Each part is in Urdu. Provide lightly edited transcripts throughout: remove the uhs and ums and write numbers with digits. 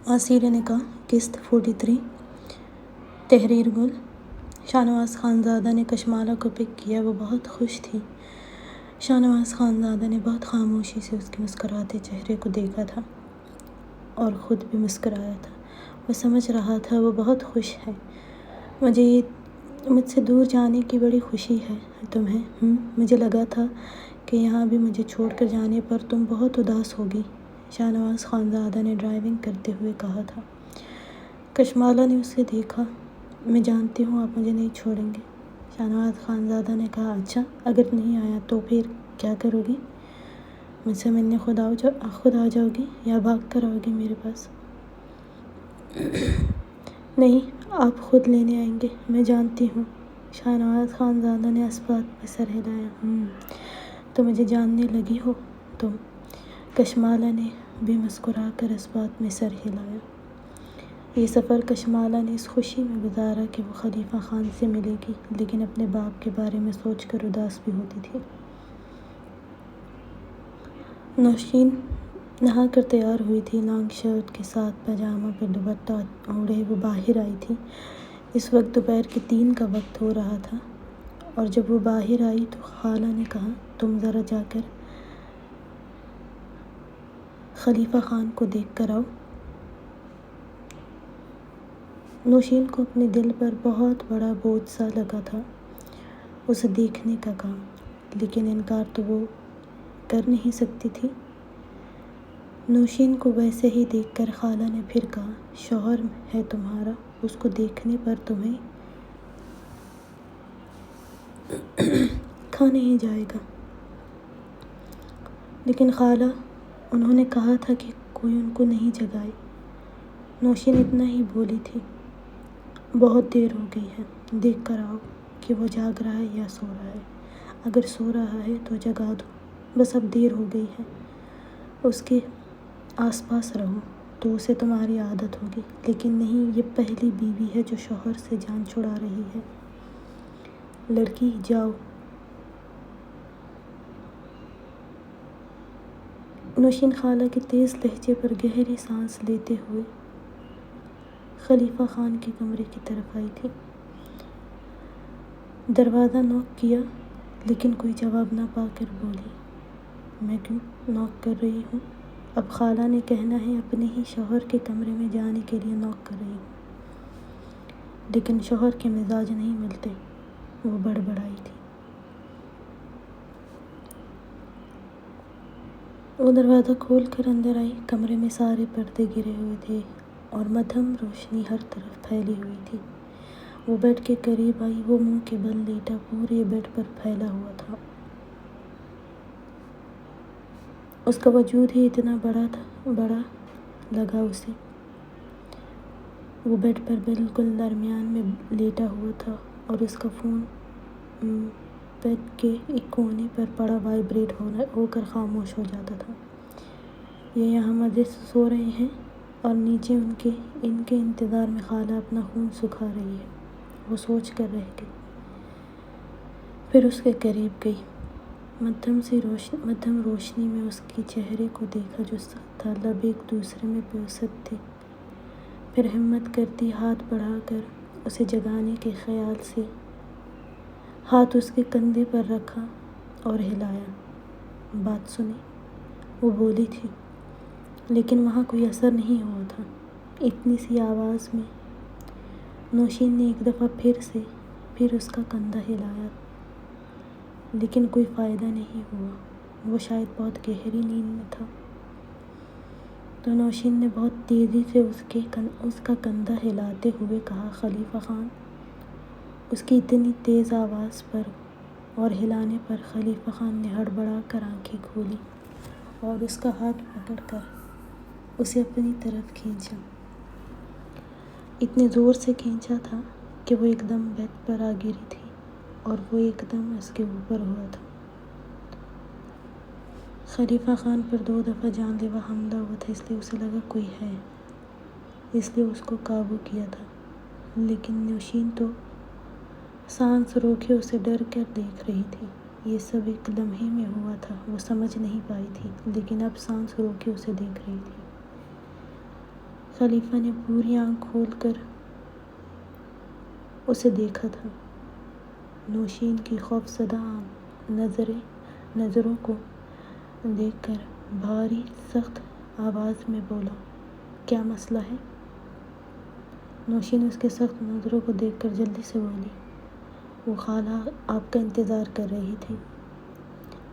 آثیر نکاح قسط 43 تحریر گل۔ شاہنواز خانزادہ نے کشمالہ کو پک کیا، وہ بہت خوش تھی۔ شاہنواز خانزادہ نے بہت خاموشی سے اس کے مسکراتے چہرے کو دیکھا تھا اور خود بھی مسکرایا تھا۔ وہ سمجھ رہا تھا وہ بہت خوش ہے۔ مجھ سے دور جانے کی بڑی خوشی ہے تمہیں۔ مجھے لگا تھا کہ یہاں بھی مجھے چھوڑ کر جانے پر تم بہت اداس ہوگی، شاہنواز خانزادہ نے ڈرائیونگ کرتے ہوئے کہا تھا۔ کشمالہ نے اسے دیکھا۔ میں جانتی ہوں آپ مجھے نہیں چھوڑیں گے، شاہنواز خانزادہ نے کہا۔ اچھا، اگر نہیں آیا تو پھر کیا کرو گی؟ مجھ سے ملنے خود آ جاؤ گی یا بھاگ کر آؤ گی میرے پاس؟ نہیں، آپ خود لینے آئیں گے، میں جانتی ہوں، شاہنواز خانزادہ نے اس بات پہ سر ہلایا۔ تو مجھے جاننے لگی ہو تم؟ کشمالہ نے بھی مسکرا کر اس بات میں سر ہلایا۔ یہ سفر کشمالہ نے اس خوشی میں گزارا کہ وہ خلیفہ خان سے ملے گی، لیکن اپنے باپ کے بارے میں سوچ کر اداس بھی ہوتی تھی۔ نوشین نہا کر تیار ہوئی تھی، لانگ شرٹ کے ساتھ پاجامہ پر دوپٹہ اوڑھے وہ باہر آئی تھی۔ اس وقت دوپہر کے 3 کا وقت ہو رہا تھا، اور جب وہ باہر آئی تو خالہ نے کہا، تم ذرا جا کر خلیفہ خان کو دیکھ کر آؤ۔ نوشین کو اپنے دل پر بہت بڑا بوجھ سا لگا تھا اسے دیکھنے کا کام، لیکن انکار تو وہ کر نہیں سکتی تھی۔ نوشین کو ویسے ہی دیکھ کر خالہ نے پھر کہا، شوہر ہے تمہارا، اس کو دیکھنے پر تمہیں کھا نہیں جائے گا؟ لیکن خالہ، انہوں نے کہا تھا کہ کوئی ان کو نہیں جگائے۔ نوشین اتنا ہی بولی تھی۔ بہت دیر ہو گئی ہے، دیکھ کر آؤ کہ وہ جاگ رہا ہے یا سو رہا ہے۔ اگر سو رہا ہے تو جگا دو، بس اب دیر ہو گئی ہے۔ اس کے آس پاس رہو تو اسے تمہاری عادت ہوگی، لیکن نہیں، یہ پہلی بیوی ہے جو شوہر سے جان چھڑا رہی ہے۔ لڑکی، جاؤ۔ نوشین خالہ کے تیز لہجے پر گہری سانس لیتے ہوئے خلیفہ خان کے کمرے کی طرف آئی تھی۔ دروازہ نوک کیا، لیکن کوئی جواب نہ پا کر بولی، میں کیوں نوک کر رہی ہوں؟ اب خالہ نے کہنا ہے اپنے ہی شوہر کے کمرے میں جانے کے لیے نوک کر رہی ہوں، لیکن شوہر کے مزاج نہیں ملتے، وہ بڑبڑائی تھی۔ وہ دروازہ کھول کر اندر آئی۔ کمرے میں سارے پردے گرے ہوئے تھے اور مدھم روشنی ہر طرف پھیلی ہوئی تھی۔ وہ بیڈ کے قریب آئی، وہ منہ کے بل لیٹا پورے بیڈ پر پھیلا ہوا تھا۔ اس کا وجود ہی اتنا بڑا لگا اسے۔ وہ بیڈ پر بالکل درمیان میں لیٹا ہوا تھا اور اس کا فون بیڈ کے ایک کونے پر پڑا وائبریٹ ہو کر خاموش ہو جاتا تھا۔ یہ یہاں مزے سے سو رہے ہیں اور نیچے ان کے انتظار میں خالہ اپنا خون سکھا رہی ہے، وہ سوچ کر رہ گئی۔ پھر اس کے قریب گئی، مدھم روشنی میں اس کے چہرے کو دیکھا جو سخت تھا، لب ایک دوسرے میں پیوست تھے۔ پھر ہمت کرتی ہاتھ بڑھا کر اسے جگانے کے خیال سے ہاتھ اس کے کندھے پر رکھا اور ہلایا۔ بات سنیں، وہ بولی تھی، لیکن وہاں کوئی اثر نہیں ہوا تھا۔ اتنی سی آواز میں نوشین نے ایک دفعہ پھر اس کا کندھا ہلایا، لیکن کوئی فائدہ نہیں ہوا، وہ شاید بہت گہری نیند میں تھا۔ تو نوشین نے بہت تیزی سے اس کا کندھا ہلاتے ہوئے کہا، خلیفہ خان۔ اس کی اتنی تیز آواز پر اور ہلانے پر خلیفہ خان نے ہڑبڑا کر آنکھیں کھولی اور اس کا ہاتھ پکڑ کر اسے اپنی طرف کھینچا۔ اتنے زور سے کھینچا تھا کہ وہ ایک دم بیڈ پر آ گری تھی اور وہ ایک دم اس کے اوپر ہوا تھا۔ خلیفہ خان پر 2 دفعہ جان لیوا حملہ ہوا تھا، اس لیے اسے لگا کوئی ہے، اس لیے اس کو قابو کیا تھا، لیکن نوشین تو سانس روکے اسے ڈر کر دیکھ رہی تھی۔ یہ سب ایک لمحے میں ہوا تھا، وہ سمجھ نہیں پائی تھی، لیکن اب سانس روکے اسے دیکھ رہی تھی۔ خلیفہ نے پوری آنکھ کھول کر اسے دیکھا تھا۔ نوشین کی خوفزدہ نظروں کو دیکھ کر بھاری سخت آواز میں بولا، کیا مسئلہ ہے؟ نوشین اس کے سخت نظروں کو دیکھ کر جلدی سے بولی، وہ خالہ آپ کا انتظار کر رہی تھی،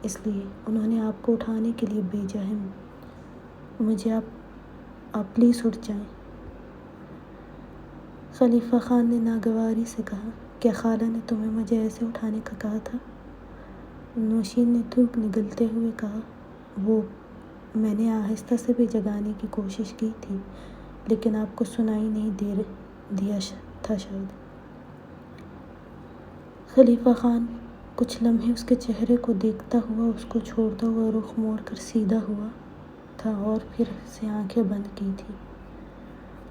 اس لیے انہوں نے آپ کو اٹھانے کے لیے بھیجا ہے۔ مجھے آپ پلیز اٹھ جائیں۔ خلیفہ خان نے ناگواری سے کہا، کیا خالہ نے تمہیں مجھے ایسے اٹھانے کا کہا تھا؟ نوشین نے تھوک نگلتے ہوئے کہا، میں نے آہستہ سے بھی جگانے کی کوشش کی تھی، لیکن آپ کو سنائی نہیں دیا تھا شاید۔ خلیفہ خان کچھ لمحے اس کے چہرے کو دیکھتا ہوا اس کو چھوڑتا ہوا رخ موڑ کر سیدھا ہوا تھا اور پھر سے آنکھیں بند کی تھی۔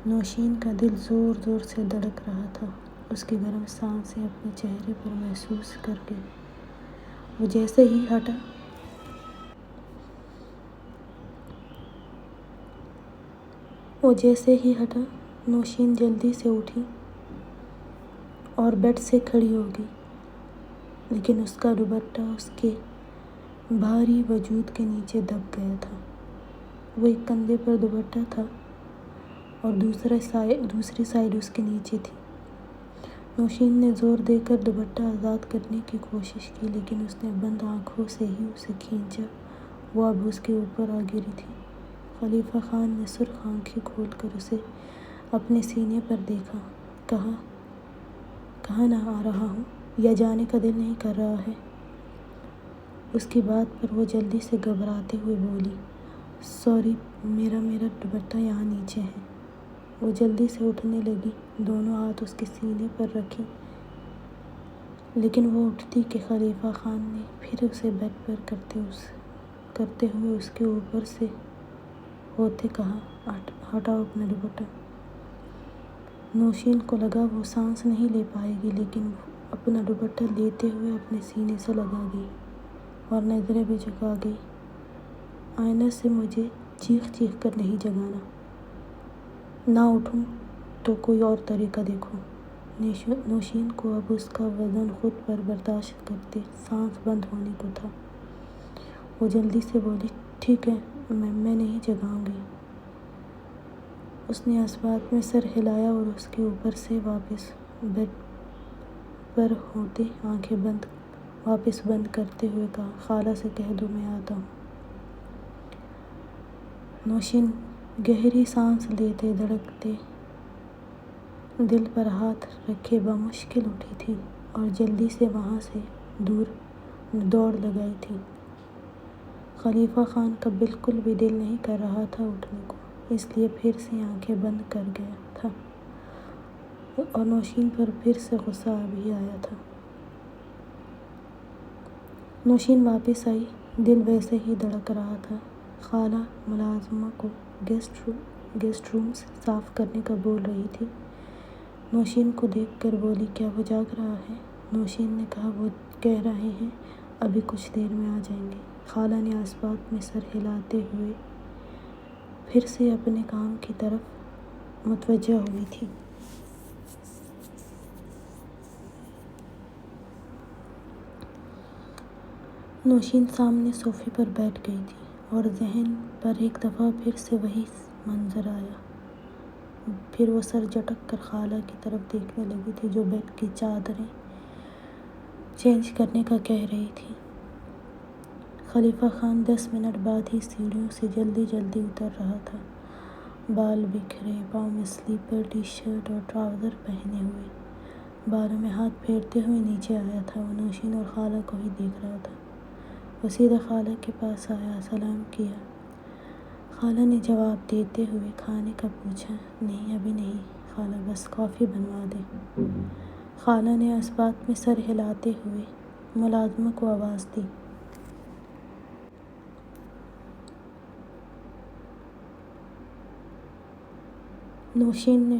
نوشین کا دل زور زور سے دھڑک رہا تھا، اس کی گرم سانسیں اپنے چہرے پر محسوس کر کے وہ جیسے ہی ہٹا، نوشین جلدی سے اٹھی اور بیڈ سے کھڑی ہو گئی، لیکن اس کا دوپٹہ اس کے بھاری وجود کے نیچے دب گیا تھا۔ وہ ایک کندھے پر دوپٹہ تھا اور دوسری سائیڈ اس کے نیچے تھی۔ نوشین نے زور دے کر دوپٹہ آزاد کرنے کی کوشش کی، لیکن اس نے بند آنکھوں سے ہی اسے کھینچا، وہ اب اس کے اوپر آ گری تھی۔ خلیفہ خان نے سرخ آنکھیں کھول کر اسے اپنے سینے پر دیکھا، کہاں نہ آ رہا ہوں یا جانے کا دل نہیں کر رہا ہے؟ اس کی بات پر وہ جلدی سے گھبراتے ہوئے بولی، سوری، میرا دوپٹہ یہاں نیچے ہے۔ وہ جلدی سے اٹھنے لگی، دونوں ہاتھ اس کے سینے پر رکھے، لیکن وہ اٹھتی کہ خلیفہ خان نے پھر اسے بیڈ پر کرتے ہوئے اس کے اوپر سے ہوتے کہا، ہٹاؤ اپنا دوپٹہ۔ نوشین کو لگا وہ سانس نہیں لے پائے گی، لیکن وہ اپنا دوپٹہ لیتے ہوئے اپنے سینے سے لگا گئی اور نظریں بھی جھکا گئی۔ آئندہ سے مجھے چیخ کر نہیں جگانا، نہ اٹھوں تو کوئی اور طریقہ دیکھو۔ نوشین کو اب اس کا وزن خود پر برداشت کرتے سانس بند ہونے کو تھا۔ وہ جلدی سے بولی، ٹھیک ہے، میں نہیں جگاؤں گی۔ اس نے اس بات میں سر ہلایا اور اس کے اوپر سے واپس بیڈ پر ہوتے آنکھیں واپس بند کرتے ہوئے کہا، خالہ سے کہہ دو میں آتا ہوں۔ نوشین گہری سانس لیتے دھڑکتے دل پر ہاتھ رکھے بمشکل اٹھی تھی اور جلدی سے وہاں سے دوڑ لگائی تھی۔ خلیفہ خان کا بالکل بھی دل نہیں کر رہا تھا اٹھنے کو، اس لیے پھر سے آنکھیں بند کر گیا تھا اور نوشین پر پھر سے غصہ بھی آیا تھا۔ نوشین واپس آئی، دل ویسے ہی دھڑک رہا تھا۔ خالہ ملازمہ کو گیسٹ رومز صاف کرنے کا بول رہی تھی۔ نوشین کو دیکھ کر بولی، کیا وہ جاگ رہا ہے؟ نوشین نے کہا، وہ کہہ رہے ہیں ابھی کچھ دیر میں آ جائیں گے۔ خالہ نے اس بات میں سر ہلاتے ہوئے پھر سے اپنے کام کی طرف متوجہ ہوئی تھی۔ نوشین سامنے صوفے پر بیٹھ گئی تھی اور ذہن پر ایک دفعہ پھر سے وہی منظر آیا۔ پھر وہ سر جھٹک کر خالہ کی طرف دیکھنے لگی تھی، جو بیڈ کی چادریں چینج کرنے کا کہہ رہی تھی۔ خلیفہ خان 10 منٹ بعد ہی سیڑھیوں سے جلدی اتر رہا تھا، بال بکھرے، پاؤں میں سلیپر، ٹی شرٹ اور ٹراؤزر پہنے ہوئے، بالوں میں ہاتھ پھیرتے ہوئے نیچے آیا تھا۔ وہ نوشین اور خالہ کو ہی دیکھ رہا تھا۔ وہ سیدھا خالہ کے پاس آیا، سلام کیا۔ خالہ نے جواب دیتے ہوئے کھانے کا پوچھا، نہیں ابھی نہیں خالہ، بس کافی بنوا دیں۔ خالہ نے اس بات میں سر ہلاتے ہوئے ملازمہ کو آواز دی۔ نوشین نے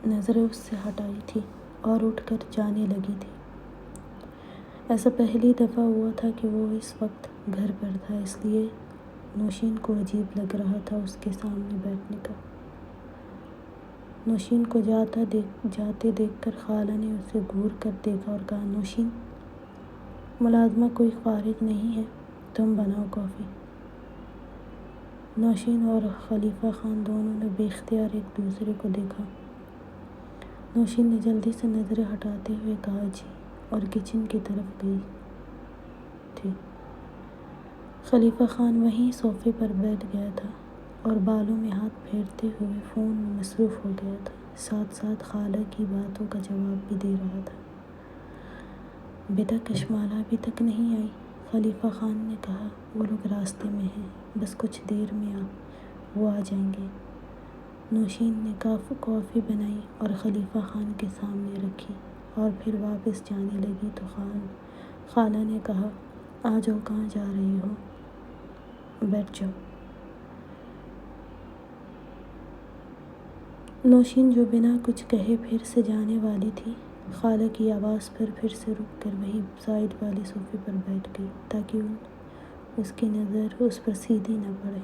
نظریں اس سے ہٹائی تھی اور اٹھ کر جانے لگی تھی۔ ایسا پہلی دفعہ ہوا تھا کہ وہ اس وقت گھر پر تھا، اس لیے نوشین کو عجیب لگ رہا تھا اس کے سامنے بیٹھنے کا۔ نوشین کو جاتے دیکھ کر خالہ نے اسے گھور کر دیکھا اور کہا، نوشین، ملازمہ کوئی فارغ نہیں ہے، تم بناؤ کافی۔ نوشین اور خلیفہ خان دونوں نے بے اختیار ایک دوسرے کو دیکھا۔ نوشین نے جلدی سے نظریں ہٹاتے ہوئے کہا، جی، اور کچن کی طرف گئی تھی۔ خلیفہ خان وہیں صوفے پر بیٹھ گیا تھا اور بالوں میں ہاتھ پھیرتے ہوئے فون میں مصروف ہو گیا تھا، ساتھ ساتھ خالہ کی باتوں کا جواب بھی دے رہا تھا۔ بیٹا، کشمالہ ابھی تک نہیں آئی؟ خلیفہ خان نے کہا، وہ لوگ راستے میں ہیں، بس کچھ دیر میں وہ آ جائیں گے۔ نوشین نے کافی بنائی اور خلیفہ خان کے سامنے رکھی اور پھر واپس جانے لگی تو خالہ نے کہا، آ جاؤ، کہاں جا رہی ہو؟ بیٹھ جاؤ۔ نوشین جو بنا کچھ کہے پھر سے جانے والی تھی، خالہ کی آواز پر پھر سے رک کر وہی سائڈ والے صوفے پر بیٹھ گئی تاکہ اس کی نظر اس پر سیدھی نہ پڑے۔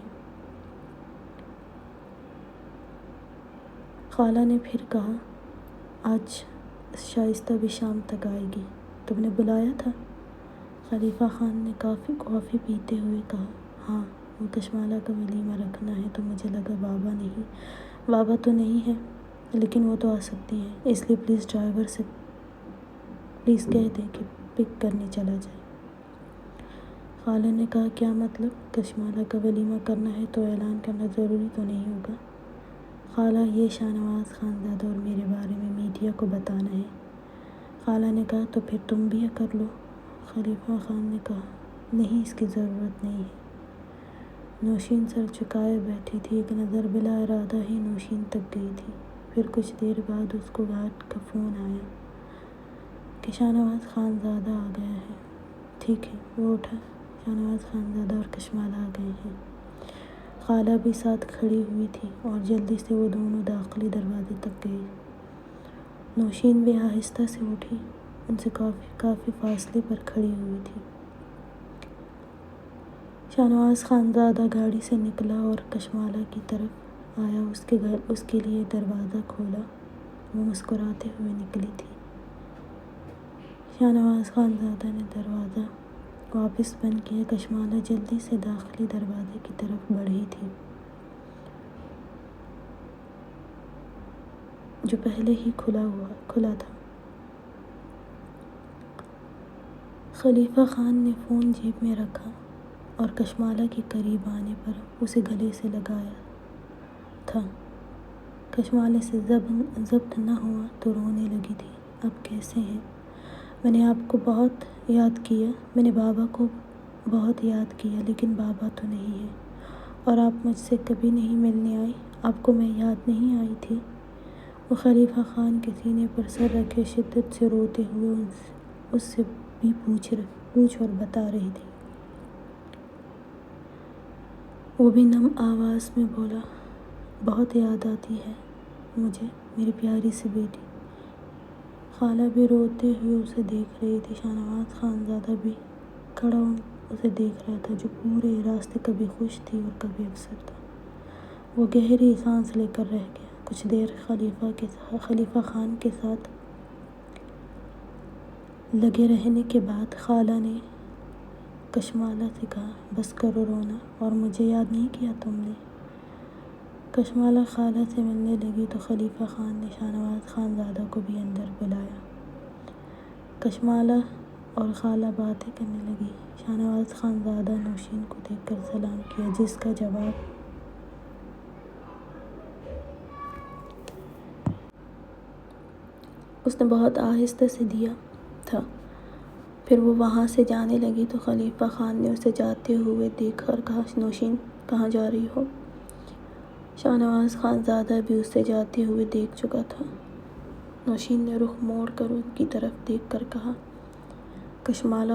خالہ نے پھر کہا، آج شائستہ بھی شام تک آئے گی، تم نے بلایا تھا؟ خلیفہ خان نے کافی پیتے ہوئے کہا، ہاں، وہ کشمالہ کا ولیمہ رکھنا ہے تو مجھے لگا بابا تو نہیں ہے، لیکن وہ تو آ سکتی ہیں، اس لیے پلیز ڈرائیور سے پلیز کہہ دیں کہ پک کرنے چلا جائے۔ خالہ نے کہا، کیا مطلب؟ کشمالہ کا ولیمہ کرنا ہے تو اعلان کرنا ضروری تو نہیں ہوگا؟ خالہ، یہ شاہ نواز خانزادہ اور میرے بارے میں میڈیا کو بتانا ہے۔ خالہ نے کہا، تو پھر تم بھی کر لو۔ خلیفہ خان نے کہا، نہیں، اس کی ضرورت نہیں ہے۔ نوشین سر جھکائے بیٹھی تھی، ایک نظر بلا ارادہ ہی نوشین تک گئی تھی۔ پھر کچھ دیر بعد اس کو گارڈ کا فون آیا کہ شاہ نواز خانزادہ آ گیا ہے۔ ٹھیک ہے، وہ اٹھا، شاہ نواز خانزادہ اور کشمالہ آ گئے ہیں۔ خالہ بھی ساتھ کھڑی ہوئی تھی اور جلدی سے وہ دونوں داخلی دروازے تک گئے۔ نوشین بھی آہستہ سے اٹھی، ان سے کافی فاصلے پر کھڑی ہوئی تھی۔ شاہ نواز خانزادہ گاڑی سے نکلا اور کشمالہ کی طرف آیا، اس کے لیے دروازہ کھولا۔ وہ مسکراتے ہوئے نکلی تھی۔ شاہ نواز خانزادہ نے دروازہ واپس بند کیا۔ کشمالہ جلدی سے داخلی دروازے کی طرف بڑھی تھی، جو پہلے ہی کھلا تھا۔ خلیفہ خان نے فون جیب میں رکھا اور کشمالہ کے قریب آنے پر اسے گلے سے لگایا تھا۔ کشمالہ سے ضبط نہ ہوا تو رونے لگی تھی۔ اب کیسے ہیں؟ میں نے آپ کو بہت یاد کیا، میں نے بابا کو بہت یاد کیا، لیکن بابا تو نہیں ہے، اور آپ مجھ سے کبھی نہیں ملنے آئی، آپ کو میں یاد نہیں آئی تھی؟ وہ خلیفہ خان کے سینے پر سر رکھے شدت سے روتے ہوئے اس سے بھی پوچھ اور بتا رہی تھی۔ وہ بھی نم آواز میں بولا، بہت یاد آتی ہے مجھے، میری پیاری سی بیٹی۔ خالہ بھی روتے ہوئے اسے دیکھ رہی تھی۔ شاہ نواز خانزادہ بھی کھڑا اسے دیکھ رہا تھا، جو پورے راستے کبھی خوش تھی اور کبھی افسر تھا۔ وہ گہری سانس لے کر رہ گیا۔ کچھ دیر خلیفہ خان کے ساتھ لگے رہنے کے بعد خالہ نے کشمالہ سے کہا، بس کرو رونا، اور مجھے یاد نہیں کیا تم نے؟ کشمالہ خالہ سے ملنے لگی تو خلیفہ خان نے شاہ نواز خانزادہ کو بھی اندر بلایا۔ کشمالہ اور خالہ باتیں کرنے لگی۔ شاہ نواز خانزادہ نوشین کو دیکھ کر سلام کیا، جس کا جواب اس نے بہت آہستہ سے دیا تھا۔ پھر وہ وہاں سے جانے لگی تو خلیفہ خان نے اسے جاتے ہوئے دیکھا اور کہا، نوشین، کہاں جا رہی ہو؟ شاہ نواز خانزادہ بھی اسے جاتے ہوئے دیکھ چکا تھا۔ نوشین نے رخ موڑ کر ان کی طرف دیکھ کر کہا، کشمالہ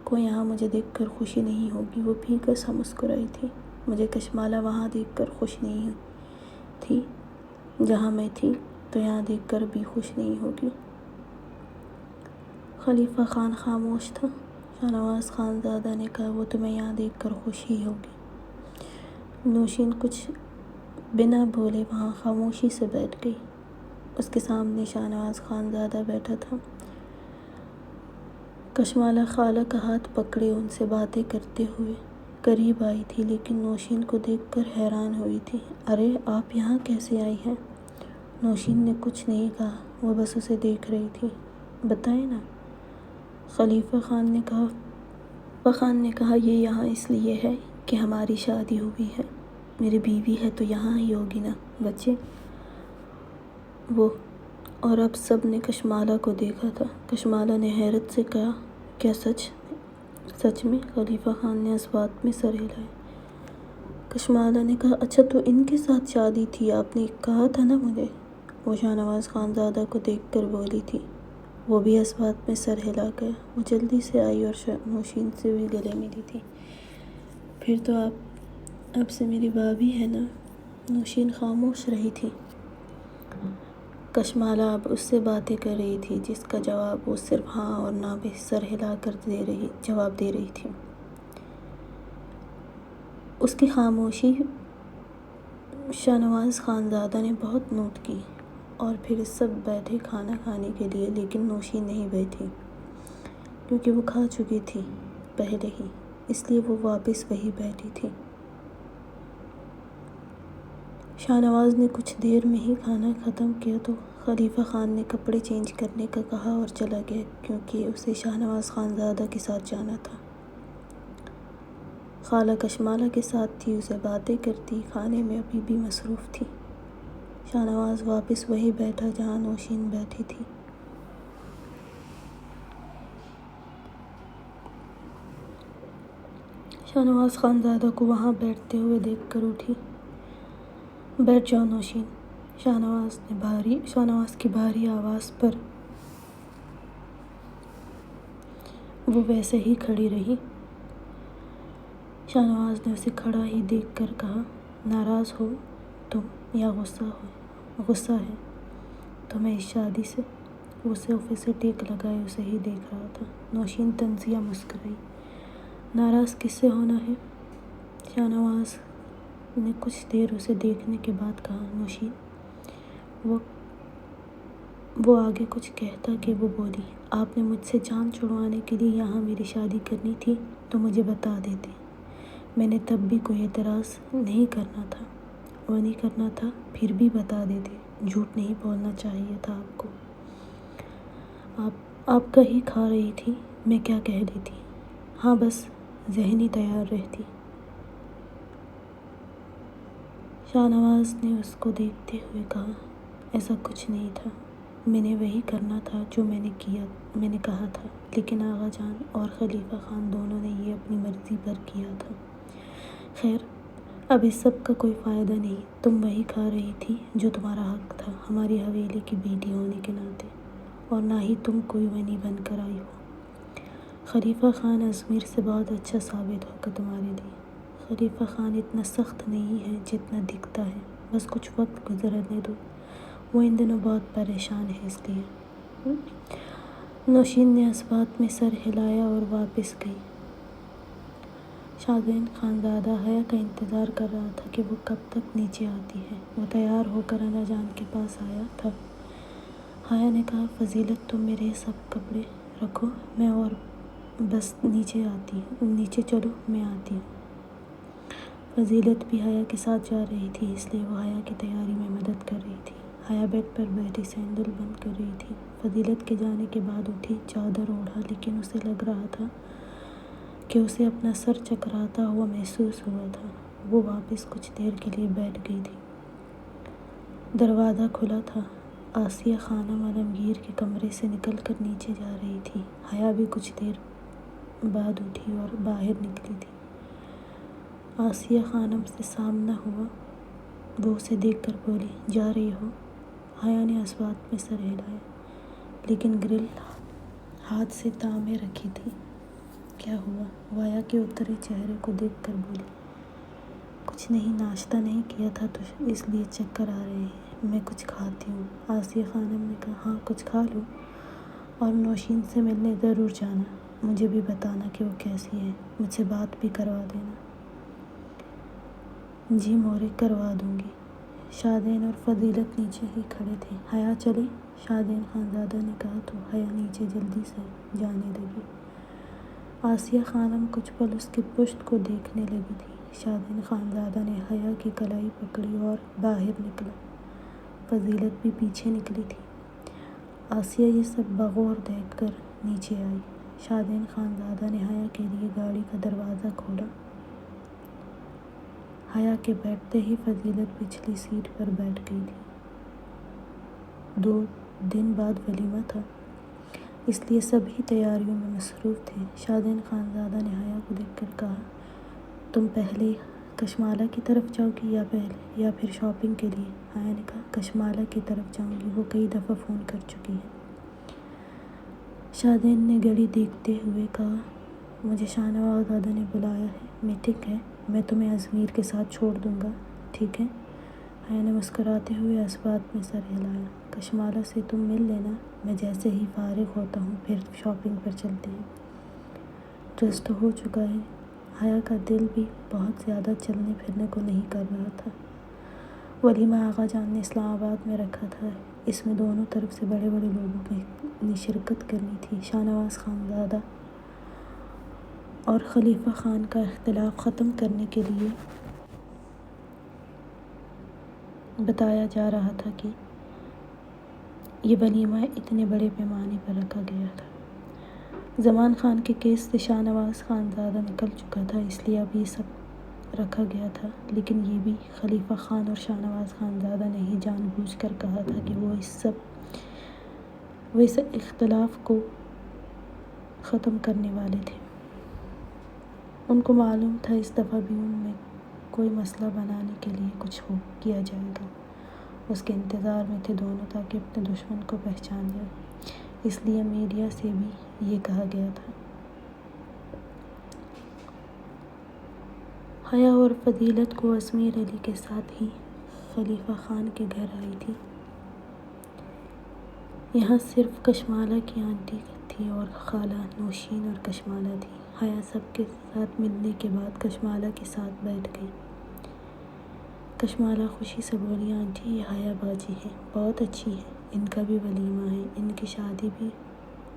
کو یہاں مجھے دیکھ کر خوشی نہیں ہوگی۔ وہ پھیکا سا مسکرائی تھی۔ مجھے کشمالہ وہاں دیکھ کر خوش نہیں تھی جہاں میں تھی، تو یہاں دیکھ کر بھی خوش نہیں ہوگی۔ خلیفہ خان خاموش تھا۔ شاہ نواز خانزادہ نے کہا، وہ تمہیں یہاں دیکھ کر خوش ہی ہوگی۔ نوشین کچھ بنا بولے وہاں خاموشی سے بیٹھ گئی۔ اس کے سامنے شاہنواز خانزادہ بیٹھا تھا۔ کشمالہ خالہ کا ہاتھ پکڑے ان سے باتیں کرتے ہوئے قریب آئی تھی، لیکن نوشین کو دیکھ کر حیران ہوئی تھی۔ ارے آپ یہاں کیسے آئی ہیں؟ نوشین نے کچھ نہیں کہا، وہ بس اسے دیکھ رہی تھی۔ بتائیں نا، خلیفہ خان نے کہا یہ یہاں اس لیے ہے کہ ہماری شادی ہوئی ہے۔ میری بیوی ہے تو یہاں ہی ہوگی نا بچے۔ وہ اور اب سب نے کشمالہ کو دیکھا تھا۔ کشمالہ نے حیرت سے کہا، کیا سچ میں؟ خلیفہ خان نے اس بات میں سر ہلایا۔ کشمالہ نے کہا، اچھا تو ان کے ساتھ شادی تھی، آپ نے کہا تھا نا مجھے۔ وہ شاہنواز خانزادہ کو دیکھ کر بولی تھی۔ وہ بھی اس بات میں سر ہلا گیا۔ وہ جلدی سے آئی اور نوشین سے بھی گلے ملی تھی۔ پھر تو آپ اب سے میری بھابھی ہے نا؟ نوشین خاموش رہی تھی۔ کشمالہ اب اس سے باتیں کر رہی تھی جس کا جواب وہ صرف ہاں اور نہ میں سر ہلا کر جواب دے رہی تھی۔ اس کی خاموشی شاہنواز خانزادہ نے بہت نوٹ کی، اور پھر سب بیٹھے کھانا کھانے کے لیے، لیکن نوشین نہیں بیٹھی کیونکہ وہ کھا چکی تھی پہلے ہی، اس لیے وہ واپس وہی بیٹھی تھی۔ شاہنواز نے کچھ دیر میں ہی کھانا ختم کیا تو خلیفہ خان نے کپڑے چینج کرنے کا کہا اور چلا گیا کیونکہ اسے شاہنواز خانزادہ کے ساتھ جانا تھا۔ خالہ کشمالہ کے ساتھ تھی، اسے باتیں کرتی کھانے میں ابھی بھی مصروف تھی۔ شاہنواز واپس وہی بیٹھا جہاں نوشین بیٹھی تھی۔ شاہنواز خانزادہ کو وہاں بیٹھتے ہوئے دیکھ کر اٹھی۔ بیٹھ جاؤ نوشین، شاہنواز کی بھاری آواز پر وہ ویسے ہی کھڑی رہی۔ شاہنواز نے اسے کھڑا ہی دیکھ کر کہا، ناراض ہو تم یا غصہ ہے تمہیں اس شادی سے؟ وہ صوفے سے ٹیک لگائے اسے ہی دیکھ رہا تھا۔ نوشین طنزیہ مسکرائی۔ ناراض کس سے ہونا ہے؟ شاہنواز نے کچھ دیر اسے دیکھنے کے بعد کہا، نوشین۔ وہ آگے کچھ کہتا کہ وہ بولی، آپ نے مجھ سے جان چھڑوانے کے لیے یہاں میری شادی کرنی تھی تو مجھے بتا دیتے، میں نے تب بھی کوئی اعتراض نہیں کرنا تھا، پھر بھی بتا دیتے، جھوٹ نہیں بولنا چاہیے تھا آپ کو۔ آپ کا ہی کھا رہی تھی، میں کیا کہہ لیتی؟ ہاں بس ذہنی تیار رہتی۔ شاہنواز نے اس کو دیکھتے ہوئے کہا، ایسا کچھ نہیں تھا، میں نے وہی کرنا تھا جو میں نے کہا تھا، لیکن آغا جان اور خلیفہ خان دونوں نے یہ اپنی مرضی پر کیا تھا۔ خیر اب اس سب کا کوئی فائدہ نہیں، تم وہی کھا رہی تھی جو تمہارا حق تھا ہماری حویلی کی بیٹی ہونے کے ناطے، اور نہ ہی تم کوئی ونی بن کر آئی ہو۔ خلیفہ خان ازمیر سے بہت اچھا ثابت ہوگا تمہارے لیے۔ خلیفہ خان اتنا سخت نہیں ہے جتنا دکھتا ہے، بس کچھ وقت گزرنے دو، وہ ان دنوں بہت پریشان ہے اس لیے۔ نوشین نے اس بات میں سر ہلایا اور واپس گئی۔ شاہزین خانزادہ حیا کا انتظار کر رہا تھا کہ وہ کب تک نیچے آتی ہے۔ وہ تیار ہو کر انا جان کے پاس آیا تھا۔ حیا نے کہا، فضیلت تم میرے سب کپڑے رکھو، میں اور بس نیچے چلو، میں آتی ہوں۔ فضیلت بھی حیا کے ساتھ جا رہی تھی، اس لیے وہ حیا کی تیاری میں مدد کر رہی تھی۔ حیا بیڈ پر بیٹھی سینڈل بند کر رہی تھی۔ فضیلت کے جانے کے بعد اٹھی، چادر اوڑھا، لیکن اسے لگ رہا تھا کہ اسے اپنا سر چکراتا ہوا محسوس ہوا تھا۔ وہ واپس کچھ دیر کے لیے بیٹھ گئی تھی۔ دروازہ کھلا تھا۔ آسیہ خانم عالمگیر کے کمرے سے نکل کر نیچے جا رہی تھی۔ حیا بھی کچھ دیر بعد اٹھی اور باہر نکلی تھی۔ آسیہ خانم سے سامنا ہوا، وہ اسے دیکھ کر بولی، جا رہی ہو؟ حیا نے اس بات میں سر ہلایا، لیکن گرل ہاتھ سے تامے رکھی تھی۔ کیا ہوا؟ وہ حیا کے اترے چہرے کو دیکھ کر بولی، کچھ نہیں، ناشتہ نہیں کیا تھا تو اس لیے چکر آ رہے ہیں، میں کچھ کھاتی ہوں۔ آسیہ خانم نے کہا، ہاں کچھ کھا لو، اور نوشین سے ملنے ضرور جانا، مجھے بھی بتانا کہ وہ کیسی ہے، مجھ سے بات بھی کروا دینا۔ جی مورے، کروا دوں گی۔ شادین اور فضیلت نیچے ہی کھڑے تھے۔ حیا چلے؟ شادین خانزادہ نے کہا تو حیا نیچے جلدی سے جانے لگی۔ آسیہ خانم کچھ پل اس کی پشت کو دیکھنے لگی تھی۔ شادین خانزادہ نے حیا کی کلائی پکڑی اور باہر نکلا۔ فضیلت بھی پیچھے نکلی تھی۔ آسیہ یہ سب بغور دیکھ کر نیچے آئی۔ شادین خانزادہ نے حیا کے لیے گاڑی کا دروازہ کھولا۔ حیا کے بیٹھتے ہی فضیلت پچھلی سیٹ پر بیٹھ گئی تھی۔ 2 دن بعد ولیمہ تھا، اس لیے سبھی تیاریوں میں مصروف تھے۔ شادین خانزادہ نے حیا کو دیکھ کر کہا، تم پہلے کشمالہ کی طرف جاؤ گی یا پھر شاپنگ کے لیے؟ حیا نے کہا، کشمالہ کی طرف جاؤں گی، وہ کئی دفعہ فون کر چکی ہے۔ شادین نے گھڑی دیکھتے ہوئے کہا، مجھے شاہ نواز دادا نے بلایا ہے، میٹنگ ہے، میں تمہیں ازمیر کے ساتھ چھوڑ دوں گا، ٹھیک ہے؟ حیا نے مسکراتے ہوئے اس بات میں سر ہلایا۔ کشمالہ سے تم مل لینا، میں جیسے ہی فارغ ہوتا ہوں پھر شاپنگ پر چلتے ہیں۔ ڈریس تو ہو چکا ہے۔ حیا کا دل بھی بہت زیادہ چلنے پھرنے کو نہیں کر رہا تھا۔ ولیمہ آغا جان نے اسلام آباد میں رکھا تھا، اس میں دونوں طرف سے بڑے بڑے لوگوں نے شرکت کرنی تھی۔ شاہ نواز خانزادہ اور خلیفہ خان کا اختلاف ختم کرنے کے لیے بتایا جا رہا تھا کہ یہ ولیمہ اتنے بڑے پیمانے پر رکھا گیا تھا۔ زمان خان کے کیس سے شاہ نواز خانزادہ نکل چکا تھا، اس لیے اب یہ سب رکھا گیا تھا، لیکن یہ بھی خلیفہ خان اور شاہ نواز خانزادہ نے ہی جان بوجھ کر کہا تھا کہ وہ اس اختلاف کو ختم کرنے والے تھے۔ ان کو معلوم تھا اس دفعہ بھی ان میں کوئی مسئلہ بنانے کے لیے کچھ کیا جائے گا۔ اس کے انتظار میں تھے دونوں تاکہ اپنے دشمن کو پہچان جائے، اس لیے میڈیا سے بھی یہ کہا گیا تھا۔ حیا اور فضیلت کو ازمیر علی کے ساتھ ہی خلیفہ خان کے گھر آئی تھی۔ یہاں صرف کشمالہ کی آنٹی تھی اور خالہ نوشین اور کشمالہ تھی۔ حیا سب کے ساتھ ملنے کے بعد کشمالہ کے ساتھ بیٹھ گئی۔ کشمالہ خوشی سے بولی، آنٹی یہ حیا باجی ہے، بہت اچھی ہے، ان کا بھی ولیمہ ہے، ان کی شادی بھی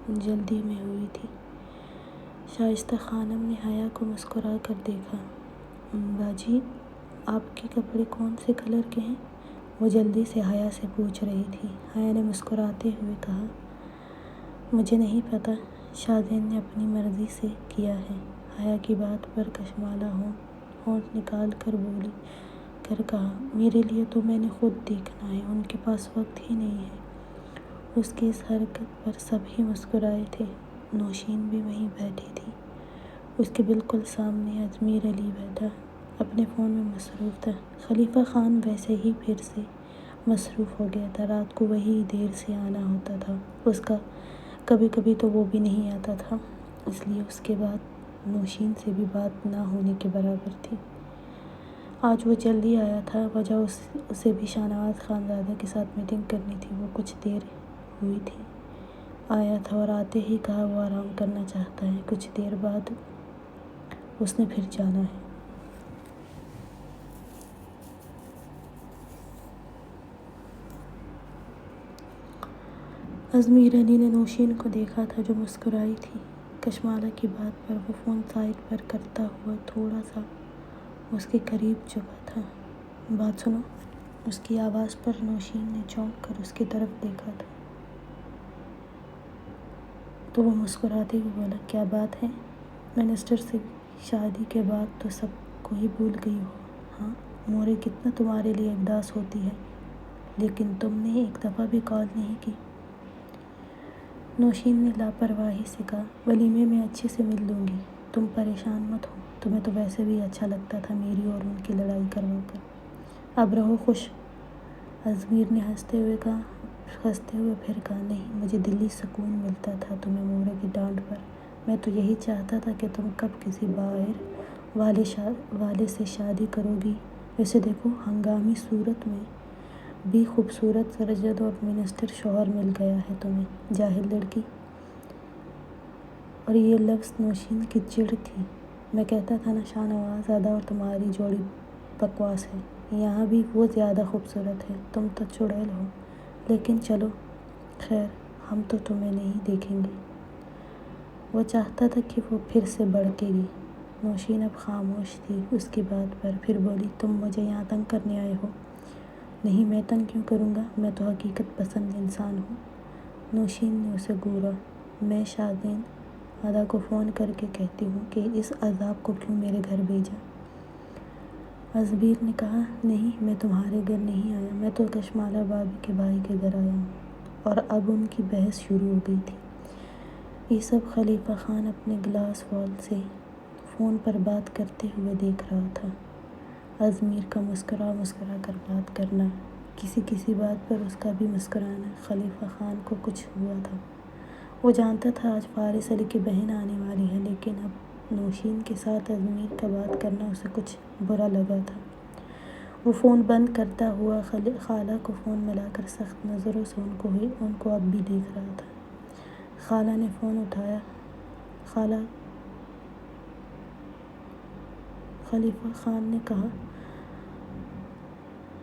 جلدی میں ہوئی تھی۔ شائستہ خانم نے حیا کو مسکرا کر دیکھا، باجی آپ کے کپڑے کون سے کلر کے ہیں؟ وہ جلدی سے حیا سے پوچھ رہی تھی۔ حیا نے مسکراتے ہوئے کہا، مجھے نہیں پتہ، شادین نے اپنی مرضی سے کیا ہے۔ حیا کی بات پر کشمالہ ہونٹ نکال کر کہا، میرے لیے تو میں نے خود دیکھنا ہے، ان کے پاس وقت ہی نہیں ہے۔ اس کی اس حرکت پر سبھی مسکرائے تھے۔ نوشین بھی وہیں بیٹھی تھی، اس کے بالکل سامنے ازمیر علی بیٹھا اپنے فون میں مصروف تھا۔ خلیفہ خان ویسے ہی پھر سے مصروف ہو گیا تھا، رات کو وہی دیر سے آنا ہوتا تھا اس کا، کبھی کبھی تو وہ بھی نہیں آتا تھا، اس لیے اس کے بعد نوشین سے بھی بات نہ ہونے کے برابر تھی۔ آج وہ جلدی آیا تھا، وجہ اسے بھی شاہ نواز خانزادہ کے ساتھ میٹنگ کرنی تھی۔ وہ کچھ دیر ہوئی تھی آیا تھا اور آتے ہی کہا وہ آرام کرنا چاہتا ہے، کچھ دیر بعد اس نے پھر جانا ہے۔ ازمیر علی نے نوشین کو دیکھا تھا جو مسکرائی تھی۔ کشمالہ کی بات پر وہ فون سائیڈ پر کرتا ہوا تھوڑا سا اس کے قریب جھکا تھا۔ بات سنو، اس کی آواز پر نوشین نے چونک کر اس کی طرف دیکھا تھا تو وہ مسکراتے ہوئے بولا، کیا بات ہے؟ منسٹر سے شادی کے بعد تو سب کو ہی بھول گئی ہو، ہاں؟ مورے کتنا تمہارے لیے اداس ہوتی ہے، لیکن تم نے ایک دفعہ بھی کال نہیں کی۔ نوشین نے لاپرواہی سے کہا، ولیمے میں اچھے سے مل لوں گی، تم پریشان مت ہو، تمہیں تو ویسے بھی اچھا لگتا تھا میری اور ان کی لڑائی کروا کر، اب رہو خوش۔ ازمیر نے ہنستے ہوئے پھر کہا، نہیں، مجھے دلی سکون ملتا تھا تمہیں مورے کی ڈانٹ پر، میں تو یہی چاہتا تھا کہ تم کب کسی باہر والے سے شادی کرو گی۔ ویسے دیکھو، ہنگامی صورت میں بھی خوبصورت سرجد اور منسٹر شوہر مل گیا ہے تمہیں، جاہل لڑکی۔ اور یہ لفظ نوشین کی چڑ تھی۔ میں کہتا تھا نا شاہ نواز دادا اور تمہاری جوڑی بکواس ہے۔ یہاں بھی وہ زیادہ خوبصورت ہے، تم تو چڑیل ہو، لیکن چلو خیر، ہم تو تمہیں نہیں دیکھیں گے۔ وہ چاہتا تھا کہ وہ پھر سے بڑکے گی۔ نوشین اب خاموش تھی اس کی بات پر، پھر بولی، تم مجھے یہاں تنگ کرنے آئے ہو؟ نہیں، میں تنگ کیوں کروں گا، میں تو حقیقت پسند انسان ہوں۔ نوشین نے اسے گھورا۔ میں شادین ادا کو فون کر کے کہتی ہوں کہ اس عذاب کو کیوں میرے گھر بھیجا۔ ازمیر نے کہا، نہیں، میں تمہارے گھر نہیں آیا، میں تو کشمالہ بھابی کے بھائی کے گھر آیا ہوں۔ اور اب ان کی بحث شروع ہو گئی تھی۔ یہ سب خلیفہ خان اپنے گلاس وال سے فون پر بات کرتے ہوئے دیکھ رہا تھا۔ ازمیر کا مسکرا مسکرا کر بات کرنا، کسی بات پر اس کا بھی مسکرانا، خلیفہ خان کو کچھ ہوا تھا۔ وہ جانتا تھا آج فارس علی کی بہن آنے والی ہے، لیکن اب نوشین کے ساتھ ازمیر کا بات کرنا اسے کچھ برا لگا تھا۔ وہ فون بند کرتا ہوا خالہ کو فون ملا کر سخت نظروں سے ان کو اب بھی دیکھ رہا تھا۔ خالہ نے فون اٹھایا۔ خلیفہ خان نے کہا،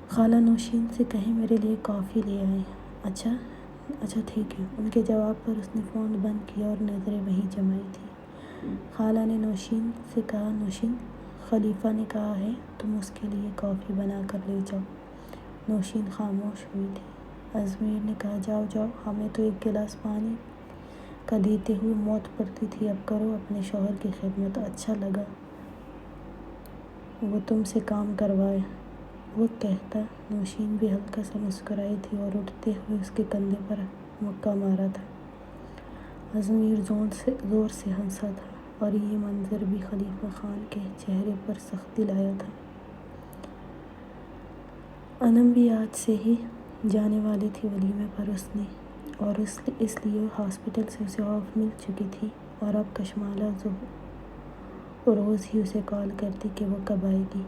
خالہ نوشین سے کہیں میرے لیے کافی لے آئیں۔ اچھا ٹھیک ہے۔ ان کے جواب پر اس نے فون بند کیا اور نظریں وہیں جمائی تھیں۔ خالہ نے نوشین سے کہا، نوشین، خلیفہ نے کہا ہے تم اس کے لیے کافی بنا کر لے جاؤ۔ نوشین خاموش ہوئی تھی۔ ازمیر نے کہا، جاؤ، ہمیں تو ایک گلاس پانی کا دیتے ہوئے موت پڑتی تھی، اب کرو اپنے شوہر کی خدمت، اچھا لگا وہ تم سے کام کروائے۔ وہ کہتا نوشین بھی ہلکا سا مسکرائی تھی اور اٹھتے ہوئے اس کے کندھے پر مکہ مارا تھا۔ ازمیر زور سے ہنسا تھا اور یہ منظر بھی خلیفہ خان کے چہرے پر سختی لایا تھا۔ انم بھی آج سے ہی جانے والی تھی ولیمے پر، اور اس لیے ہاسپٹل سے اسے آف مل چکی تھی، اور اب کشمالہ روز ہی اسے کال کرتی کہ وہ کب آئے گی۔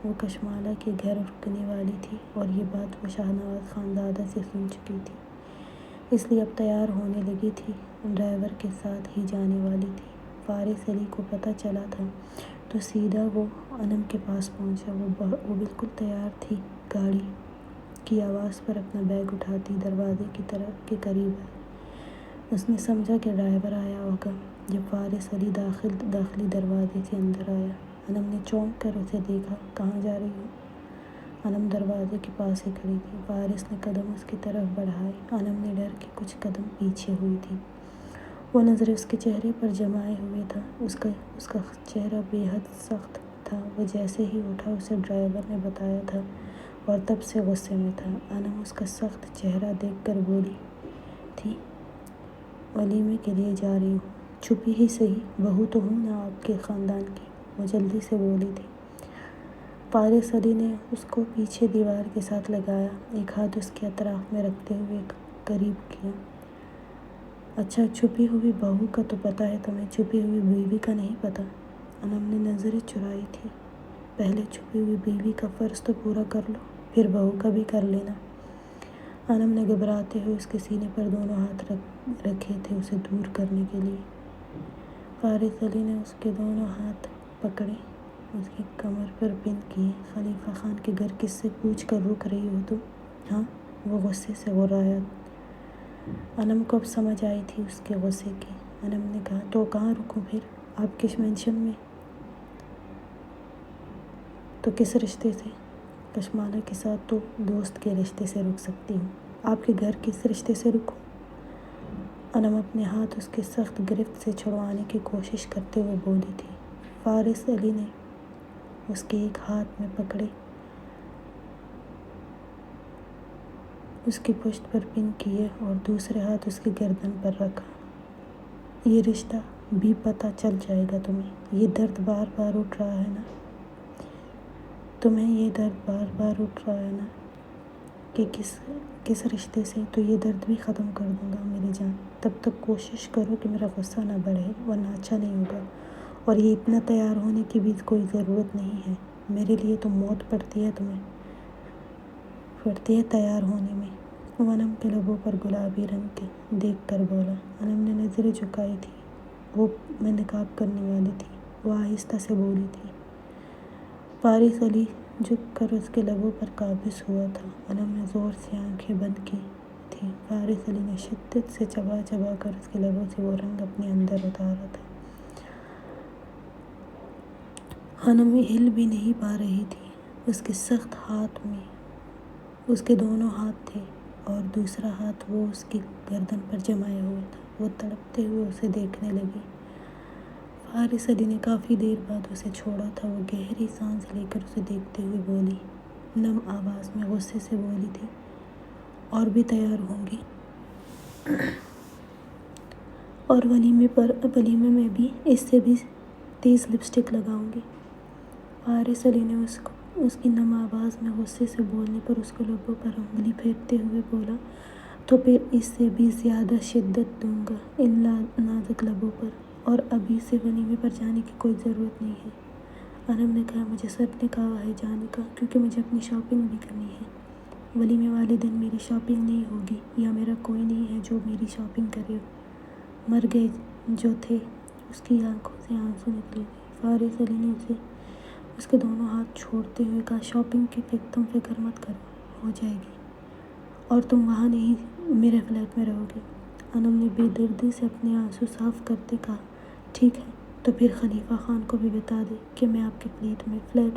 وہ کشمالہ کے گھر رکنے والی تھی اور یہ بات وہ شاہنواز خانزادہ سے سن چکی تھی، اس لیے اب تیار ہونے لگی تھی، ڈرائیور کے ساتھ ہی جانے والی تھی۔ فارس علی کو پتہ چلا تھا تو سیدھا وہ انم کے پاس پہنچا۔ وہ بالکل تیار تھی، گاڑی کی آواز پر اپنا بیگ اٹھاتی دروازے کے قریب آئی۔ اس نے سمجھا کہ ڈرائیور آیا ہوگا۔ جب فارس علی داخلی دروازے سے اندر آیا، انم نے چونک کر اسے دیکھا۔ کہاں جا رہی ہو؟ انم دروازے کے پاس ہی کھڑی تھی۔ فارس نے قدم اس کی طرف بڑھائے۔ انم نے ڈر کے کچھ قدم پیچھے ہوئی تھی۔ وہ نظریں اس کے چہرے پر جمائے ہوئے تھا۔ اس کا چہرہ بے حد سخت تھا۔ وہ جیسے ہی اٹھا اسے ڈرائیور نے بتایا تھا اور تب سے غصے میں تھا۔ انم اس کا سخت چہرہ دیکھ کر بولی تھی، ولیمے کے لیے جا رہی ہوں، چھپی ہی صحیح، بہو تو ہوں نا آپ کے خاندان کی، وہ جلدی سے بولی تھی۔ فارس علی نے اس کو پیچھے دیوار کے ساتھ لگایا، ایک ہاتھ اس کے اطراف میں رکھتے ہوئے قریب کیا۔ اچھا، چھپی ہوئی بہو کا تو پتہ ہے تمہیں، چھپی ہوئی بیوی کا نہیں پتہ؟ انم نے نظریں چرائی تھی۔ پہلے چھپی ہوئی بیوی کا فرض تو پورا کر لو، پھر بہو کا بھی کر لینا۔ انم نے گھبراتے ہوئے اس کے سینے پر دونوں ہاتھ رکھے تھے اسے دور کرنے کے لیے۔ فارس علی نے اس کے دونوں ہاتھ پکڑے، اس کی کمر پر پن کیے۔ خلیفہ خان کے گھر کس سے پوچھ کر رک رہی ہو تم؟ ہاں، وہ غصے سے غرایا۔ انم کو اب سمجھ آئی تھی اس کے غصے کی۔ انم نے کہا، تو کہاں رکوں پھر؟ آپ کے مینشن میں؟ تو کس رشتے سے؟ کشمالہ کے ساتھ تو دوست کے رشتے سے رک سکتی ہوں، آپ کے گھر کس رشتے سے رکوں؟ انم اپنے ہاتھ اس کے سخت گرفت سے چھڑوانے کی کوشش کرتے ہوئے بولی تھی۔ فارس علی نے اس کے ایک ہاتھ میں پکڑے، اس کی پشت پر پن کیے اور دوسرے ہاتھ اس کی گردن پر رکھا۔ یہ رشتہ بھی پتہ چل جائے گا تمہیں۔ یہ درد بار بار اٹھ رہا ہے نا تمہیں، یہ درد بار بار اٹھ رہا ہے نا کہ کس رشتے سے، تو یہ درد بھی ختم کر دوں گا میری جان۔ تب تک کوشش کرو کہ میرا غصہ نہ بڑھے، ورنہ اچھا نہیں ہوگا۔ اور یہ اتنا تیار ہونے کی بھی کوئی ضرورت نہیں ہے، میرے لیے تو موت پڑتی ہے تیار ہونے میں۔ وہ انم کے لبوں پر گلابی رنگ دیکھ کر بولا۔ انم نے نظریں جھکائی تھی، وہ میں نقاب کرنے والی تھی، وہ آہستہ سے بولی تھی۔ فارس علی جھک کر اس کے لبوں پر قابض ہوا تھا۔ انم نے زور سے آنکھیں بند کی تھی۔ فارس علی نے شدت سے چبا چبا کر اس کے لبوں سے وہ رنگ اپنے اندر اتارا تھا۔ انم ہل بھی نہیں پا رہی تھی۔ اس کے سخت ہاتھ میں اس کے دونوں ہاتھ تھے اور دوسرا ہاتھ وہ اس کی گردن پر جمائے ہوئے تھا۔ وہ تڑپتے ہوئے اسے دیکھنے لگی۔ فارس علی نے کافی دیر بعد اسے چھوڑا تھا۔ وہ گہری سانس لے کر اسے دیکھتے ہوئے بولی، نم آواز میں غصے سے بولی تھی، اور بھی تیار ہوں گی؟ اور ولیمے میں بھی اس سے بھی تیز لپسٹک لگاؤں گی؟ فارس علی نے اس کی نم آواز میں غصے سے بولنے پر اس کو لبوں پر انگلی پھیرتے ہوئے بولا، تو پھر اس سے بھی زیادہ شدت دوں گا ان نازک لبوں پر، اور ابھی سے ولیمے پر جانے کی کوئی ضرورت نہیں ہے۔ انم نے کہا، مجھے سر نے کہا ہے جانے کا، کیونکہ مجھے اپنی شاپنگ بھی کرنی ہے۔ ولیمے والے دن میری شاپنگ نہیں ہوگی، یا میرا کوئی نہیں ہے جو میری شاپنگ کرے۔ مر گئے جو تھے۔ اس کی آنکھوں سے آنسو نکل گئے۔ فارس علی نے اس کے دونوں ہاتھ چھوڑتے ہوئے کہا، شاپنگ کی تم فکر مت کرو، ہو جائے گی، اور تم وہاں نہیں میرے فلیٹ میں رہو گے۔ انم نے بے دردی سے اپنے آنسو صاف کرتے کہا، ٹھیک ہے، تو پھر خلیفہ خان کو بھی بتا دے کہ میں آپ کے فلیٹ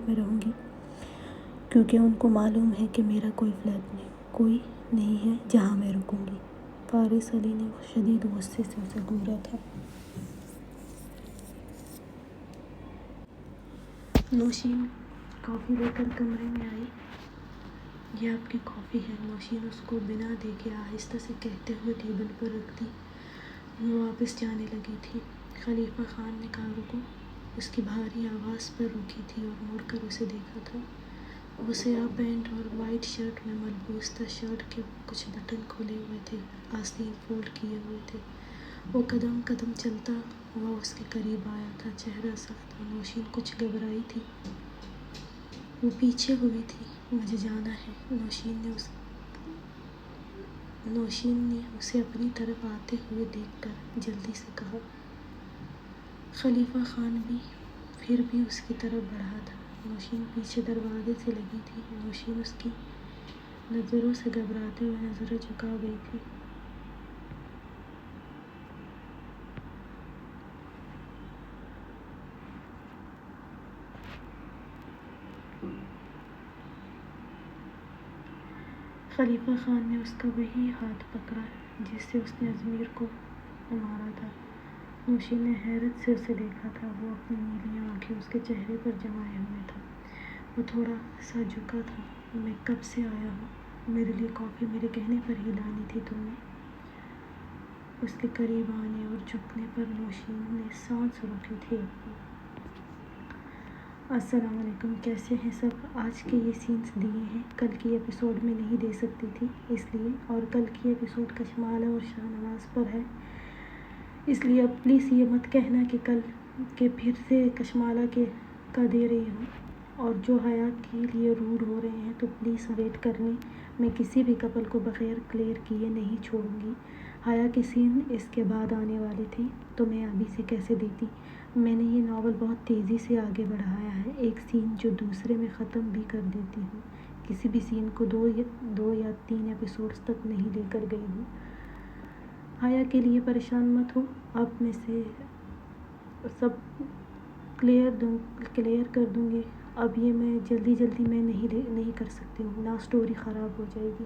میں رہوں گی، کیونکہ ان کو معلوم ہے کہ میرا کوئی نہیں ہے جہاں میں رکوں گی۔ فارس علی نے شدید غصے سے اسے گھورا تھا۔ نوشین کافی لے کر کمرے میں آئی۔ یہ آپ کی کافی ہے۔ نوشین اس کو بنا دیکھے آہستہ سے کہتے ہوئے ٹیبل پر رکھ دی۔ وہ واپس جانے لگی تھی۔ خلیفہ خان نے کہا، رکو۔ اس کی بھاری آواز پر رکی تھی اور مڑ کر اسے دیکھا تھا۔ وہ سیاہ پینٹ اور وائٹ شرٹ میں ملبوس تھا۔ شرٹ کے کچھ بٹن کھلے ہوئے تھے، آستین فولڈ کیے ہوئے تھے۔ وہ قدم قدم چلتا ہوا اس کے قریب آیا تھا۔ چہرہ سخت تھا۔ نوشین کچھ گھبرائی تھی۔ وہ پیچھے ہوئی تھی۔ مجھے جانا ہے، نوشین نے اسے اپنی طرف آتے ہوئے دیکھ کر جلدی سے کہا۔ خلیفہ خان پھر بھی اس کی طرف بڑھا تھا۔ نوشین پیچھے دروازے سے لگی تھی۔ نوشین اس کی نظروں سے گھبراتے ہوئے نظریں جھکا گئی تھی۔ خلیفہ خان نے اس کا وہی ہاتھ پکڑا جس سے اس نے اجمیر کو مارا تھا۔ نوشین نے حیرت سے اسے دیکھا تھا۔ وہ اپنی نیلی آنکھیں اس کے چہرے پر جمائے ہوئے تھا۔ وہ تھوڑا سا جھکا تھا۔ میں کب سے آیا ہوں؟ میرے لیے کافی میرے کہنے پر ہی لانی تھی تم نے۔ اس کے قریب آنے اور جھکنے پر نوشین نے سانس روکی تھی اپنی۔ السلام علیکم، کیسے ہیں سب؟ آج کے یہ سینس دیے ہیں، کل کی ایپیسوڈ میں نہیں دے سکتی تھی اس لیے، اور کل کی ایپیسوڈ کشمالہ اور شاہ نواز پر ہے، اس لیے اب پلیز یہ مت کہنا کہ کل کے پھر سے کشمالہ کا دے رہی ہوں، اور جو حیا کے لیے روڈ ہو رہے ہیں تو پلیز ویٹ کر لیں۔ میں کسی بھی کپل کو بغیر کلیئر کیے نہیں چھوڑوں گی۔ حیا کے سین اس کے بعد آنے والے تھے تو میں ابھی سے کیسے دیتی۔ میں نے یہ ناول بہت تیزی سے آگے بڑھایا ہے، ایک سین جو دوسرے میں ختم بھی کر دیتی ہوں۔ کسی بھی سین کو 2 یا 3 ایپیسوڈز تک نہیں لے کر گئی ہوں۔ حیا کے لیے پریشان مت ہو، اب میں سے سب کلیئر کر دوں گی۔ اب یہ میں جلدی میں نہیں کر سکتی ہوں، نہ سٹوری خراب ہو جائے گی۔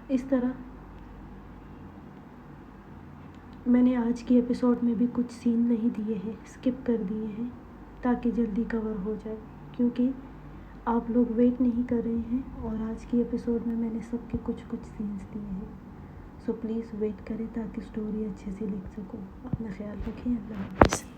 اس طرح میں نے آج کی ایپیسوڈ میں بھی کچھ سین نہیں دیے ہیں، اسکپ کر دیے ہیں تاکہ جلدی کور ہو جائے، کیونکہ آپ لوگ ویٹ نہیں کر رہے ہیں، اور آج کی ایپیسوڈ میں نے سب کے کچھ سینس دیے ہیں۔ سو پلیز ویٹ کریں تاکہ سٹوری اچھے سے لکھ سکوں۔ اپنا خیال رکھیں۔ اللہ حافظ۔